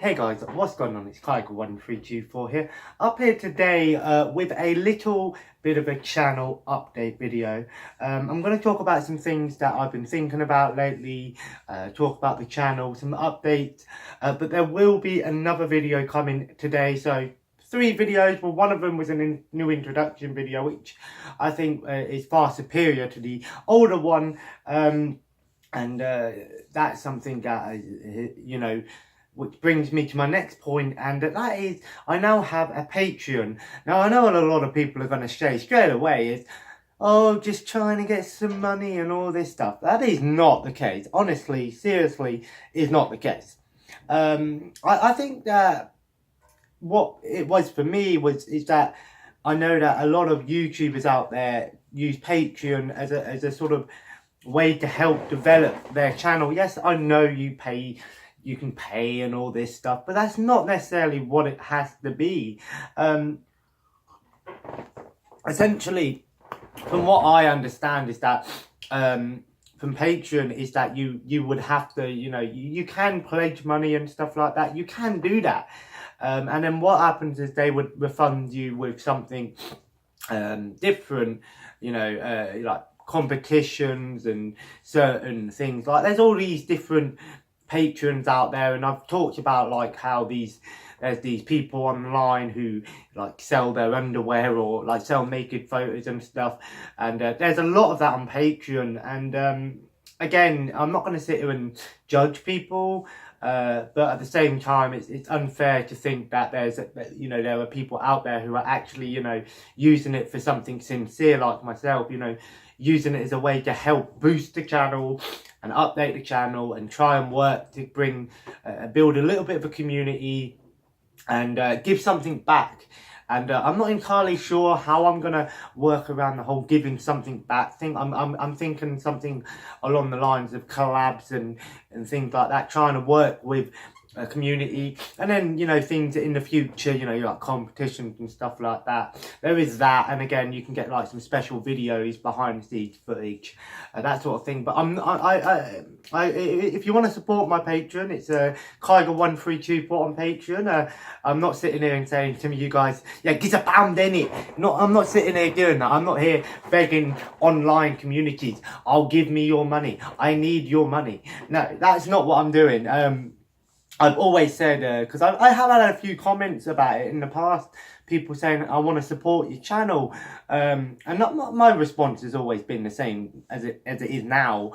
Hey guys, what's going on? It's Kaiger1324 here. Up here today with a little bit of a channel update video. I'm going to talk about some things that I've been thinking about lately, talk about the channel, some updates, but there will be another video coming today. So 3 videos, well, one of them was a new introduction video, which I think is far superior to the older one. And that's something that, which brings me to my next point, and that is I now have a Patreon. Now, I know a lot of people are going to say straight away is, oh, just trying to get some money and all this stuff. That is not the case. Honestly, seriously, is not the case. I think that what it was for me is that I know that a lot of YouTubers out there use Patreon as a sort of way to help develop their channel. Yes, I know you can pay and all this stuff, but that's not necessarily what it has to be. Essentially, from what I understand, is that from Patreon is that you would have to, you can pledge money and stuff like that. You can do that, and then what happens is they would refund you with something different, like competitions and certain things. Like there's all these different patrons out there, and I've talked about like how there's these people online who like sell their underwear or like sell naked photos and stuff, and there's a lot of that on Patreon. And again, I'm not going to sit here and judge people, but at the same time it's unfair to think that there are people out there who are actually using it for something sincere, like myself, using it as a way to help boost the channel and update the channel and try and work to build a little bit of a community and give something back. And I'm not entirely sure how I'm gonna work around the whole giving something back thing. I'm thinking something along the lines of collabs and things like that, trying to work with a community, and then things in the future, like competitions and stuff like that. There is that, and again, you can get like some special videos, behind the scenes footage, that sort of thing. But if you want to support my Patreon, it's Kaiger1324 on Patreon. I'm not sitting here and saying to you guys, yeah, get a pound in it. I'm not sitting here doing that. I'm not here begging online communities, I'll give me your money, I need your money. No, that's not what I'm doing. I've always said, because I have had a few comments about it in the past, people saying, I want to support your channel. And not my response has always been the same as it is now.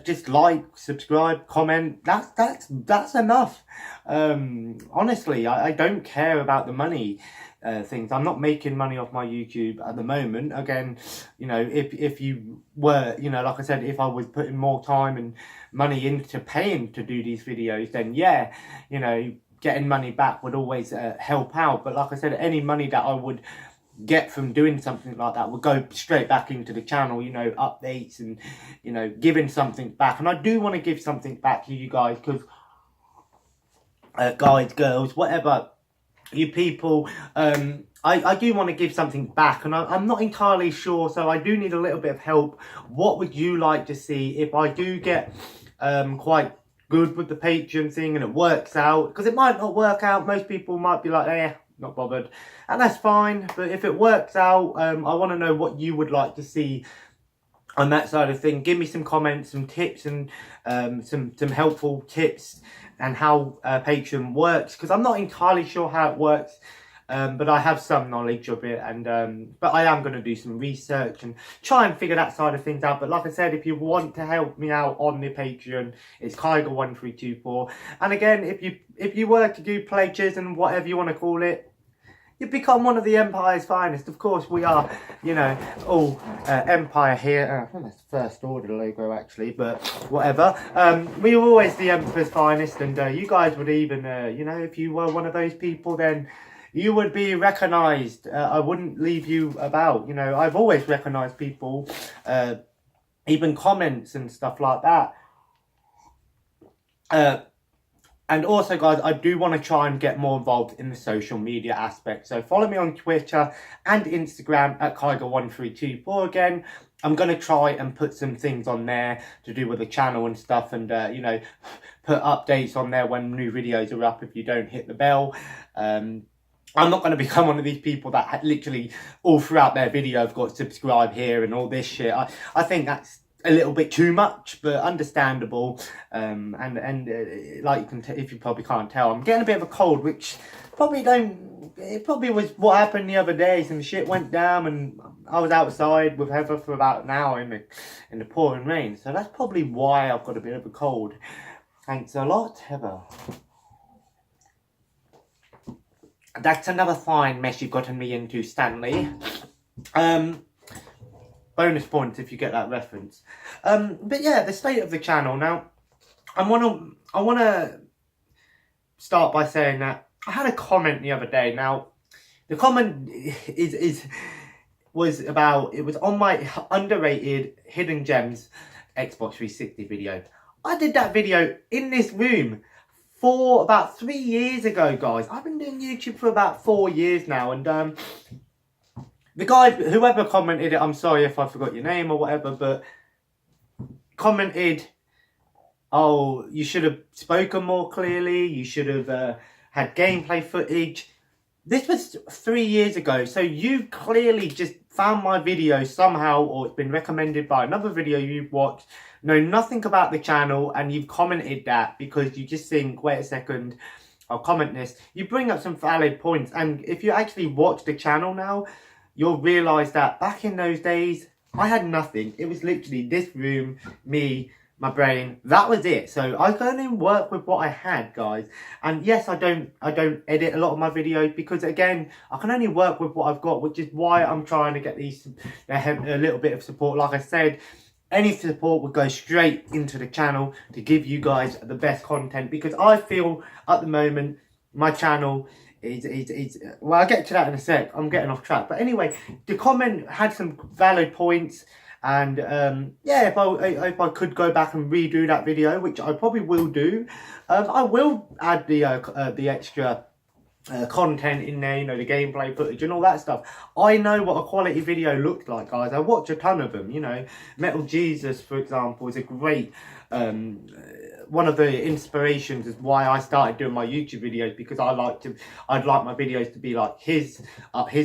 Just like, subscribe, comment, that's enough. Honestly, I don't care about the money things. I'm not making money off my YouTube at the moment. Again, if you were, like I said, if I was putting more time and money into paying to do these videos, then yeah, getting money back would always help out. But like I said, any money that I would get from doing something like that would go straight back into the channel, updates and giving something back. And I do want to give something back to you guys, because guys, girls, whatever, you people, I do want to give something back, and I'm not entirely sure, so I do need a little bit of help. What would you like to see if I do get quite good with the Patreon thing and it works out? Because it might not work out. Most people might be like, not bothered, and that's fine. But if it works out, I want to know what you would like to see on that side of thing. Give me some comments, some tips, and some helpful tips and how Patreon works, because I'm not entirely sure how it works, but I have some knowledge of it, and but I am going to do some research and try and figure that side of things out. But like I said, if you want to help me out on the Patreon, it's Kaiger1324. And again, if you were to do pledges and whatever you want to call it, you become one of the Empire's finest. Of course, we are, all Empire here. I think that's the First Order logo, actually, but whatever. We are always the Emperor's finest, and you guys would even, if you were one of those people, then you would be recognised. I wouldn't leave you about. I've always recognised people, even comments and stuff like that. And also, guys, I do want to try and get more involved in the social media aspect. So follow me on Twitter and Instagram at Kaiger1324 again. I'm going to try and put some things on there to do with the channel and stuff, and, you know, put updates on there when new videos are up if you don't hit the bell. I'm not going to become one of these people that literally all throughout their video have got subscribe here and all this shit. I think that's a little bit too much, but understandable. And like you can, if you probably can't tell, I'm getting a bit of a cold, which it probably was what happened the other day. Some shit went down, and I was outside with Heather for about an hour in the pouring rain. So that's probably why I've got a bit of a cold. Thanks a lot, Heather. That's another fine mess you've gotten me into, Stanley. Bonus points if you get that reference. But yeah, the state of the channel. Now, I wanna start by saying that I had a comment the other day. Now, the comment was on my underrated hidden gems Xbox 360 video. I did that video in this room for about 3 years ago, guys. I've been doing YouTube for about 4 years now, and the guy, whoever commented it, I'm sorry if I forgot your name or whatever, but commented, oh, you should have spoken more clearly, you should have had gameplay footage. This was 3 years ago, so you clearly just found my video somehow, or it's been recommended by another video you've watched, know nothing about the channel, and you've commented that because you just think, wait a second, I'll comment this. You bring up some valid points, and if you actually watch the channel now, you'll realise that back in those days, I had nothing. It was literally this room, me, my brain, that was it. So I can only work with what I had, guys. And yes, I don't edit a lot of my videos because, again, I can only work with what I've got, which is why I'm trying to get a little bit of support. Like I said, any support would go straight into the channel to give you guys the best content, because I feel at the moment my channel is well, I'll get to that in a sec. I'm getting off track. But anyway, the comment had some valid points. And yeah, if I could go back and redo that video, which I probably will do, I will add the extra content in there, you know, the gameplay footage and all that stuff. I know what a quality video looks like, guys. I watch a ton of them, you know. Metal Jesus, for example, is a great one of the inspirations is why I started doing my YouTube videos, because I'd like my videos to be like his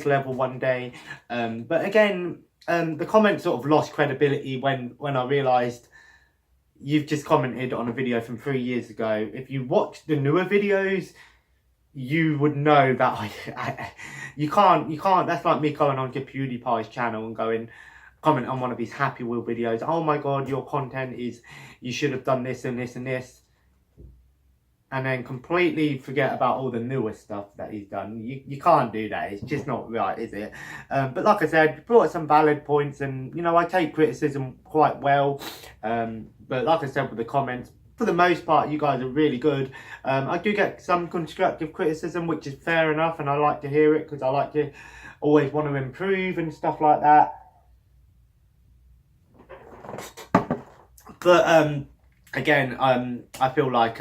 level one day. But again, the comment sort of lost credibility when I realised you've just commented on a video from 3 years ago. If you watch the newer videos, you would know that you can't. That's like me going on to PewDiePie's channel and comment on one of his Happy Wheel videos. Oh my god, your content is, you should have done this and this and this. And then completely forget about all the newer stuff that he's done. You can't do that. It's just not right, is it? But like I said, brought some valid points, and you know, I take criticism quite well. But like I said with the comments, for the most part, you guys are really good. I do get some constructive criticism, which is fair enough, and I like to hear it because I like to always want to improve and stuff like that. But again, I feel like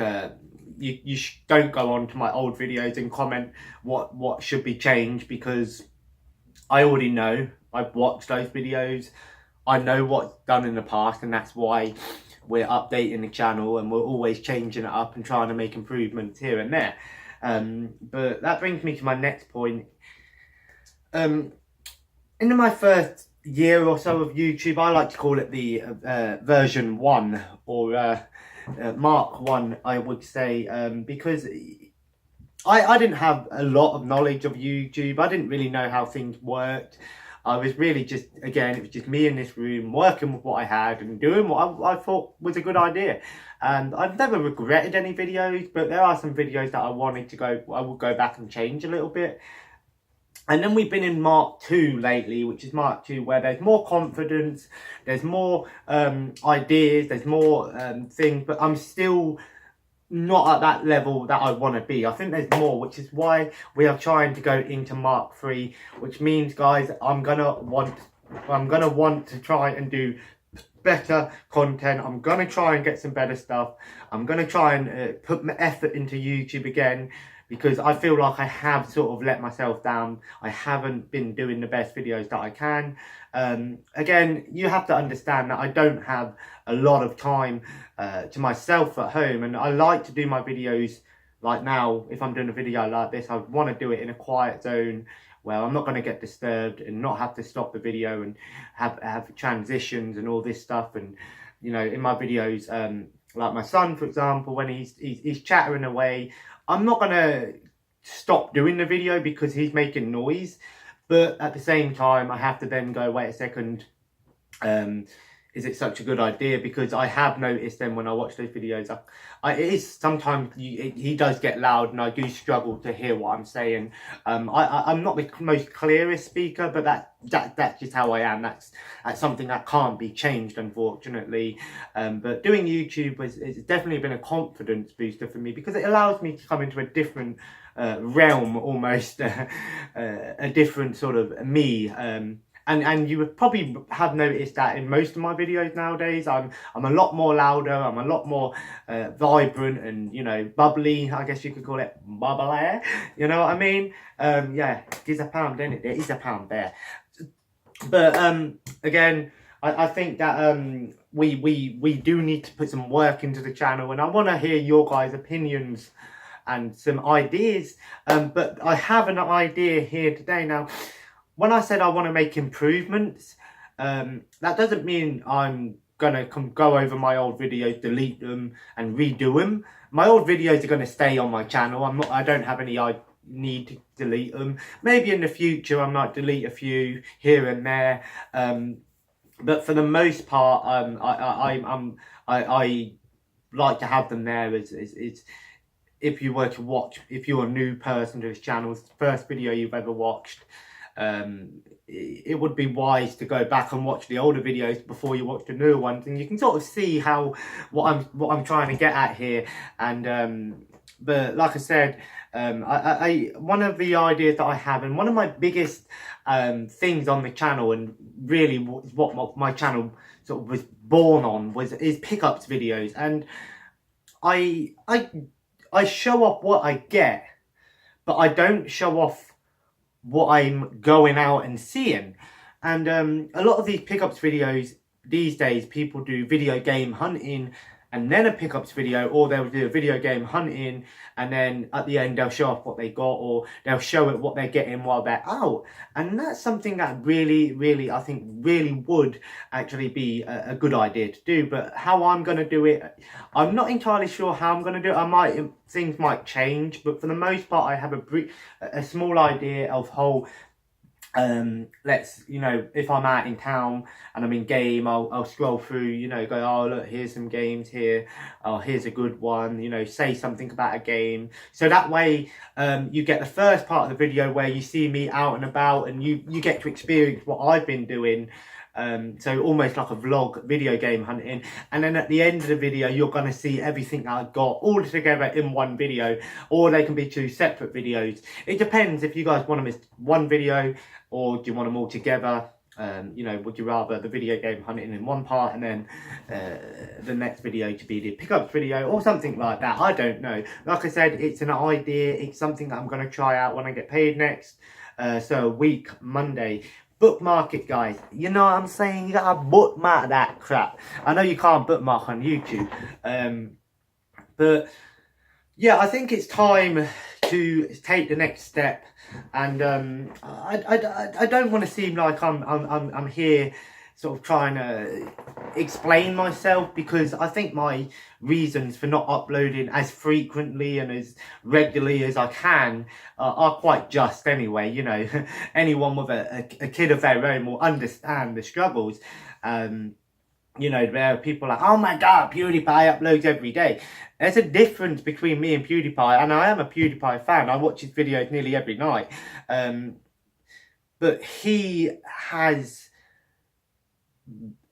you don't go on to my old videos and comment what should be changed, because I already know. I've watched those videos. I know what's done in the past, and that's why we're updating the channel and we're always changing it up and trying to make improvements here and there. But that brings me to my next point. In my first year or so of YouTube, I like to call it the version 1, or Mark 1, I would say, because I didn't have a lot of knowledge of YouTube. I didn't really know how things worked. I was really just, again, it was just me in this room working with what I had and doing what I thought was a good idea. And I've never regretted any videos, but there are some videos that I will go back and change a little bit. And then we've been in Mark 2 lately, which is Mark 2, where there's more confidence, there's more ideas, there's more things, but I'm still not at that level that I want to be. I think there's more, which is why we are trying to go into Mark 3, which means, guys, I'm gonna want to try and do better content. I'm gonna try and get some better stuff. I'm gonna try and put my effort into YouTube again, because I feel like I have sort of let myself down. I haven't been doing the best videos that I can. Again, you have to understand that I don't have a lot of time to myself at home, and I like to do my videos like now. If I'm doing a video like this, I want to do it in a quiet zone where I'm not going to get disturbed and not have to stop the video and have transitions and all this stuff. And you know, in my videos, like my son, for example, when he's chattering away, I'm not going to stop doing the video because he's making noise. But at the same time, I have to then go, wait a second, is it such a good idea? Because I have noticed then when I watch those videos, it is sometimes he does get loud, and I do struggle to hear what I'm saying. I'm not the most clearest speaker, but that's just how I am. That's something that can't be changed, unfortunately. But doing YouTube it's definitely been a confidence booster for me, because it allows me to come into a different realm, almost a different sort of me. And you would probably have noticed that in most of my videos nowadays, I'm a lot more louder, I'm a lot more vibrant and, you know, bubbly, I guess you could call it bubbly, you know what I mean? Yeah, there's a pound in it, there is a pound there. But again, I think that we do need to put some work into the channel, and I want to hear your guys' opinions and some ideas. But I have an idea here today. Now, when I said I want to make improvements, that doesn't mean I'm gonna go over my old videos, delete them and redo them. My old videos are gonna stay on my channel. I don't have any need to delete them. Maybe in the future I might delete a few here and there, but for the most part, I like to have them there. If you were to watch, if you're a new person to this channel, it's the first video you've ever watched, it would be wise to go back and watch the older videos before you watch the newer ones, and you can sort of see what I'm trying to get at here. And but like I said, one of the ideas that I have, and one of my biggest things on the channel, and really what my channel sort of was born on, is pickups videos. And I show off what I get, but I don't show off what I'm going out and seeing. And a lot of these pickups videos these days, people do video game hunting and then a pickups video, or they'll do a video game hunting and then at the end they'll show off what they got, or they'll show it what they're getting while they're out. And that's something that really I think really would actually be a good idea to do. But how I'm going to do it, I'm not entirely sure how I'm going to do it. Things might change, but for the most part I have a small idea of how let's, you know, if I'm out in town and I'm in game, I'll scroll through, you know, go, oh look, here's some games here, oh here's a good one, you know, say something about a game. So that way you get the first part of the video where you see me out and about, and you get to experience what I've been doing. So almost like a vlog, video game hunting, and then at the end of the video you're going to see everything that I've got all together in one video, or they can be two separate videos. It depends if you guys want to miss one video, or do you want them all together. You know, would you rather the video game hunting in one part and then the next video to be the pickups video, or something like that? I don't know. Like I said, it's an idea, it's something that I'm going to try out when I get paid next. So a week Monday. Bookmark it, guys. You know what I'm saying? You gotta bookmark that crap. I know you can't bookmark on YouTube, but yeah, I think it's time to take the next step. And I don't want to seem like I'm here sort of trying to explain myself, because I think my reasons for not uploading as frequently and as regularly as I can are quite just anyway. You know, anyone with a kid of their own will understand the struggles. You know, there are people like, oh my god, PewDiePie uploads every day. There's a difference between me and PewDiePie, and I am a PewDiePie fan. I watch his videos nearly every night. But he has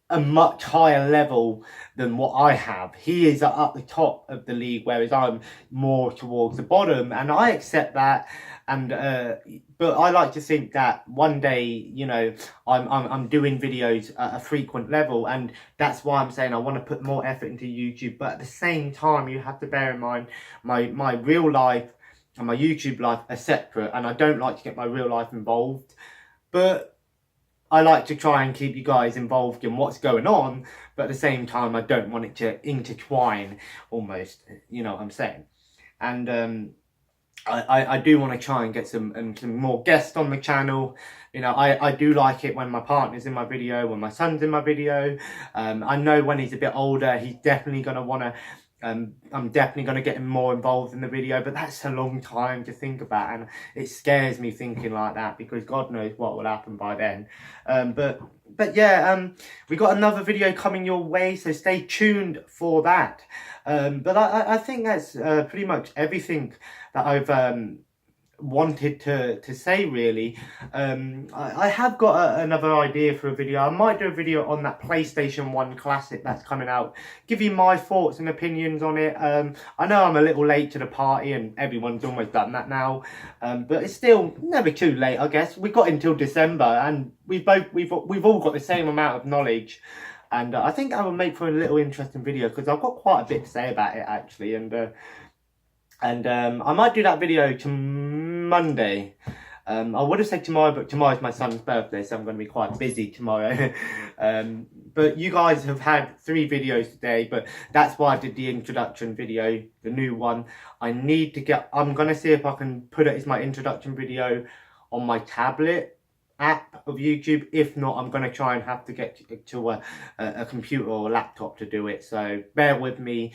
a much higher level than what I have. He is at the top of the league, whereas I'm more towards the bottom, and I accept that. And but I like to think that one day, you know, I'm doing videos at a frequent level, and that's why I'm saying I want to put more effort into YouTube. But at the same time, you have to bear in mind my real life and my YouTube life are separate, and I don't like to get my real life involved. But I like to try and keep you guys involved in what's going on, but at the same time, I don't want it to intertwine almost, you know what I'm saying? And I do want to try and get some more guests on the channel. You know, I do like it when my partner's in my video, when my son's in my video. I know when he's a bit older, he's definitely going to want to, I'm definitely going to get him more involved in the video, but that's a long time to think about, and it scares me thinking like that, because God knows what will happen by then. But yeah, we got another video coming your way, so stay tuned for that. But I think that's pretty much everything that I've wanted to say, really. I have got another idea for a video. I might do a video on that PlayStation 1 classic that's coming out, give you my thoughts and opinions on it. I know I'm a little late to the party, and everyone's almost done that now, but it's still never too late, I guess. We've got until December, and we've all got the same amount of knowledge. And I think I will make for a little interesting video, because I've got quite a bit to say about it, actually. And I might do that video to Monday. I would have said tomorrow, but tomorrow's my son's birthday, so I'm going to be quite busy tomorrow. But you guys have had 3 videos today, but that's why I did the introduction video, the new one. I'm going to see if I can put it as my introduction video on my tablet app of YouTube. If not, I'm going to try and have to get to a computer or a laptop to do it. So bear with me.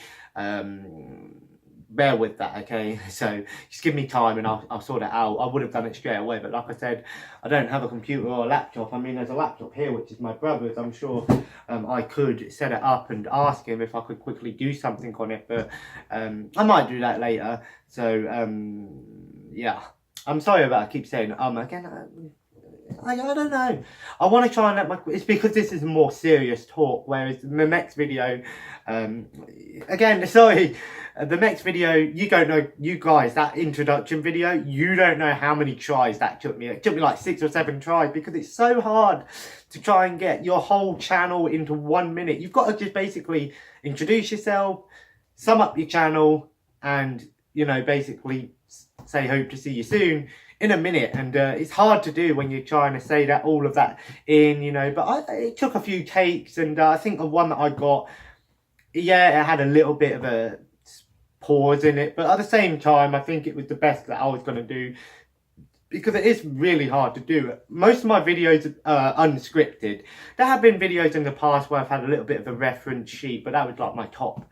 Bear with that, okay? So just give me time and I'll sort it out. I would have done it straight away, but like I said, I don't have a computer or a laptop. I mean, there's a laptop here, which is my brother's. I'm sure I could set it up and ask him if I could quickly do something on it, but I might do that later. So yeah, I'm sorry about I keep saying again. I don't know. I want to try and it's because this is a more serious talk, whereas the next video, again, sorry, the next video, you don't know, you guys, that introduction video, you don't know how many tries that took me. It took me like 6 or 7 tries, because it's so hard to try and get your whole channel into 1 minute. You've got to just basically introduce yourself, sum up your channel, and, you know, basically say hope to see you soon in a minute. And it's hard to do when you're trying to say that, all of that in, you know, but it took a few takes, and I think the one that I got, yeah, it had a little bit of a pause in it, but at the same time, I think it was the best that I was going to do, because it is really hard to do. Most of my videos are unscripted. There have been videos in the past where I've had a little bit of a reference sheet, but that was like my top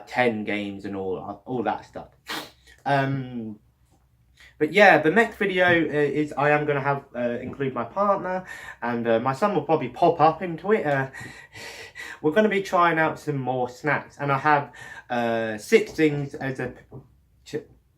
10 games and all that stuff. But yeah, the next video is I am going to have include my partner, and my son will probably pop up into it. We're going to be trying out some more snacks, and I have 6 things that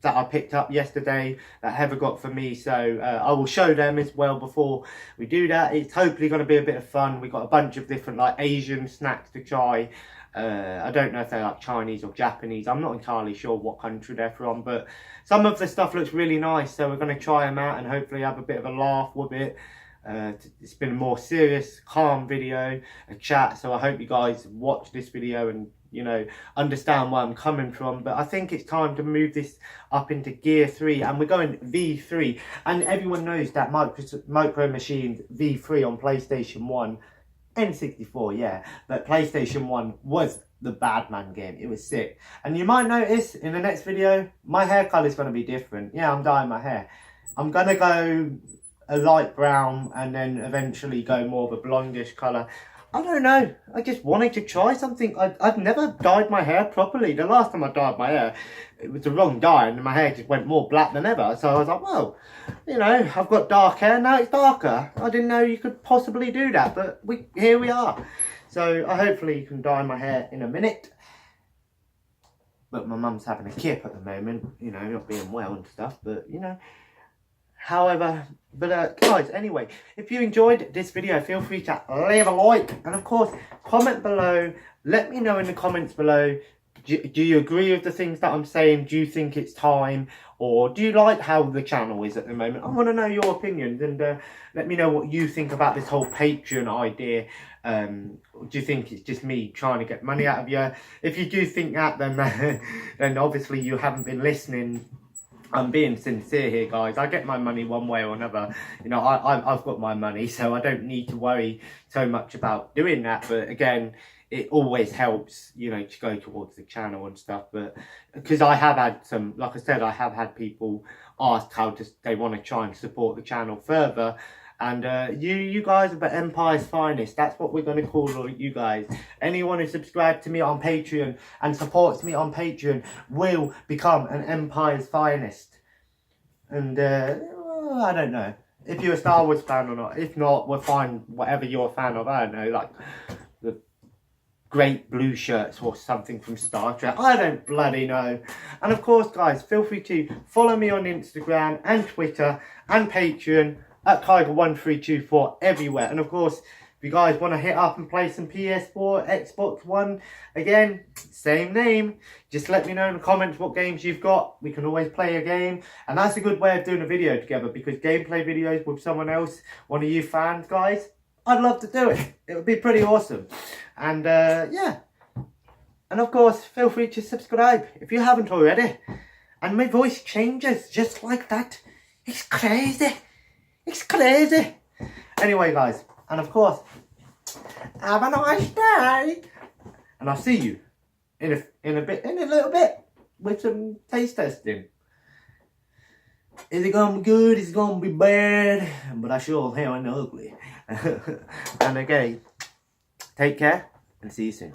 I picked up yesterday that Heather got for me, so I will show them as well before we do that. It's hopefully going to be a bit of fun. We've got a bunch of different like Asian snacks to try. I don't know if they're like Chinese or Japanese. I'm not entirely sure what country they're from, but some of the stuff looks really nice, so we're going to try them out and hopefully have a bit of a laugh with it. It's been a more serious, calm video, a chat, so I hope you guys watch this video and, you know, understand where I'm coming from. But I think it's time to move this up into gear 3, and we're going V3, and everyone knows that Micro Machines V3 on PlayStation 1, N64, yeah, but PlayStation 1 was the Badman game. It was sick. And you might notice in the next video, my hair colour is going to be different. Yeah, I'm dyeing my hair. I'm going to go a light brown and then eventually go more of a blondish colour. I don't know. I just wanted to try something. I've never dyed my hair properly. The last time I dyed my hair, it was the wrong dye and my hair just went more black than ever. So I was like, well, you know, I've got dark hair, now it's darker. I didn't know you could possibly do that, but here we are. So I hopefully can dye my hair in a minute. But my mum's having a kip at the moment, you know, not being well and stuff, but, you know. However, but guys, anyway, if you enjoyed this video, feel free to leave a like, and of course comment below. Let me know in the comments below, do you agree with the things that I'm saying? Do you think it's time, or do you like how the channel is at the moment? I want to know your opinions, and let me know what you think about this whole Patreon idea. Do you think it's just me trying to get money out of you? If you do think that, then then obviously you haven't been listening I'm being sincere here, guys. I get my money one way or another. You know, I've got my money, so I don't need to worry so much about doing that. But again, it always helps, you know, to go towards the channel and stuff. But because I have had some, like I said, I have had people ask how they want to try and support the channel further. And you guys are the Empire's finest. That's what we're going to call you guys. Anyone who subscribes to me on Patreon and supports me on Patreon will become an Empire's finest. And I don't know if you're a Star Wars fan or not. If not, we'll find whatever you're a fan of. I don't know, like the great blue shirts or something from Star Trek. I don't bloody know. And of course, guys, feel free to follow me on Instagram and Twitter and Patreon at Kyger1324 everywhere. And of course, if you guys want to hit up and play some PS4, Xbox One, again, same name. Just let me know in the comments what games you've got. We can always play a game. And that's a good way of doing a video together, because gameplay videos with someone else, one of you fans, guys, I'd love to do it. It would be pretty awesome. And yeah. And of course, feel free to subscribe if you haven't already. And my voice changes just like that. It's crazy. It's crazy. Anyway, guys, and of course, have a nice day. And I'll see you in a little bit with some taste testing. Is it gonna be good? Is it gonna be bad? But I sure hell ain't ugly. And again, take care and see you soon.